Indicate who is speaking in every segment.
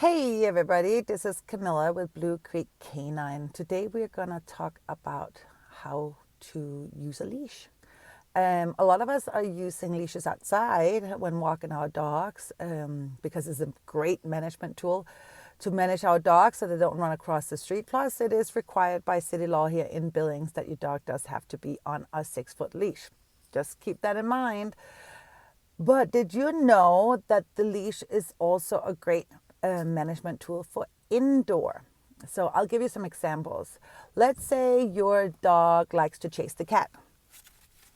Speaker 1: Hey everybody, this is Camilla with Blue Creek Canine. Today we're gonna talk about how to use a leash. A lot of us are using leashes outside when walking our dogs because it's a great management tool to manage our dogs so they don't run across the street. Plus, it is required by city law here in Billings that your dog does have to be on a 6-foot leash. Just keep that in mind. But did you know that the leash is also a great management tool for indoor? So I'll give you some examples. Let's say your dog likes to chase the cat.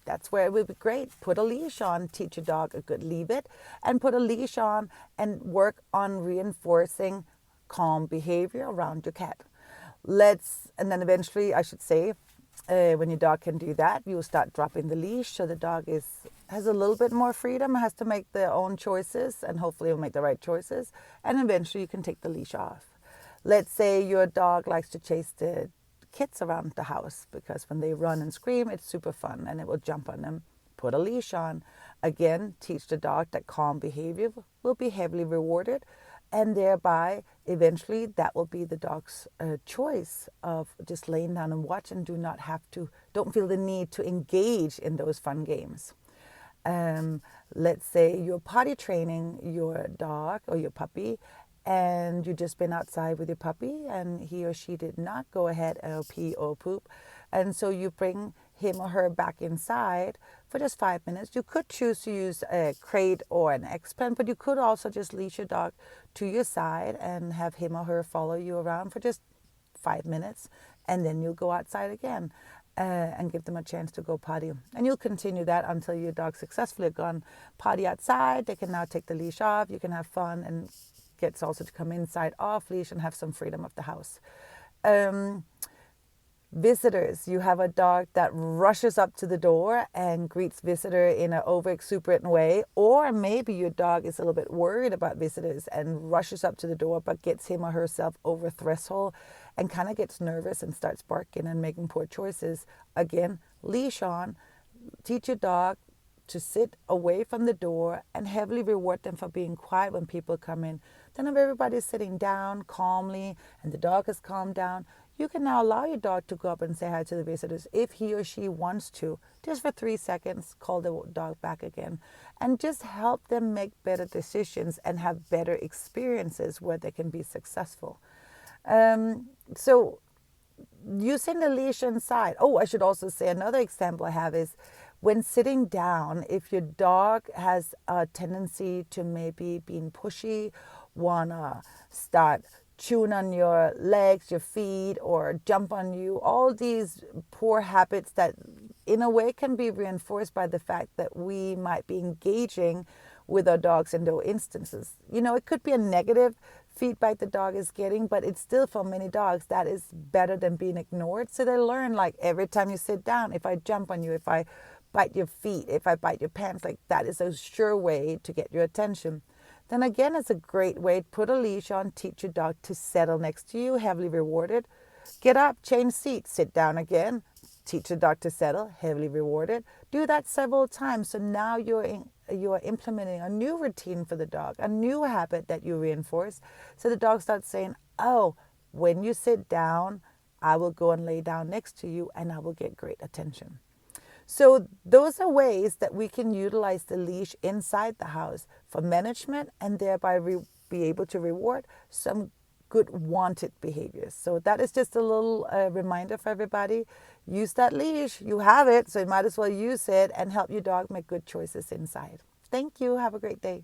Speaker 1: That's where it would be great. Put a leash on, teach your dog a good leave it, and put a leash on and work on reinforcing calm behavior around your cat. And then eventually, I should say, when your dog can do that, you'll start dropping the leash so the dog has a little bit more freedom, has to make their own choices, and hopefully will make the right choices. And eventually you can take the leash off. Let's say your dog likes to chase the kids around the house because when they run and scream, it's super fun and it will jump on them. Put a leash on. Again, teach the dog that calm behavior will be heavily rewarded, and thereby eventually that will be the dog's choice of just laying down and watch and don't feel the need to engage in those fun games. Let's say you're potty training your dog or your puppy, and you've just been outside with your puppy and he or she did not go ahead and pee or poop, and so you bring him or her back inside for just 5 minutes. You could choose to use a crate or an X-Pen, but you could also just leash your dog to your side and have him or her follow you around for just 5 minutes, and then you'll go outside again and give them a chance to go potty. And you'll continue that until your dog successfully gone potty outside. They can now take the leash off. You can have fun and gets also to come inside off leash and have some freedom of the house. Visitors, you have a dog that rushes up to the door and greets visitor in an over-exuberant way, or maybe your dog is a little bit worried about visitors and rushes up to the door but gets him or herself over threshold and kind of gets nervous and starts barking and making poor choices. Again, leash on, teach your dog to sit away from the door and heavily reward them for being quiet when people come in. Then if everybody's sitting down calmly and the dog has calmed down, you can now allow your dog to go up and say hi to the visitors if he or she wants to, just for 3 seconds, call the dog back again, and just help them make better decisions and have better experiences where they can be successful. So using the leash inside. Oh, I should also say another example I have is when sitting down, if your dog has a tendency to maybe being pushy, wanna start chewing on your legs, your feet, or jump on you, all these poor habits that in a way can be reinforced by the fact that we might be engaging with our dogs in those instances. It could be a negative feedback the dog is getting, but it's still, for many dogs, that is better than being ignored. So they learn, like, every time you sit down, if I jump on you, if I bite your feet, if I bite your pants, like, that is a sure way to get your attention. Then again, it's a great way to put a leash on, teach your dog to settle next to you, heavily rewarded. Get up, change seats, sit down again, teach the dog to settle, heavily rewarded. Do that several times. So now you're implementing a new routine for the dog, a new habit that you reinforce. So the dog starts saying, oh, when you sit down, I will go and lay down next to you and I will get great attention. So those are ways that we can utilize the leash inside the house for management and thereby be able to reward some good wanted behaviors. So that is just a little reminder for everybody. Use that leash. You have it, so you might as well use it and help your dog make good choices inside. Thank you. Have a great day.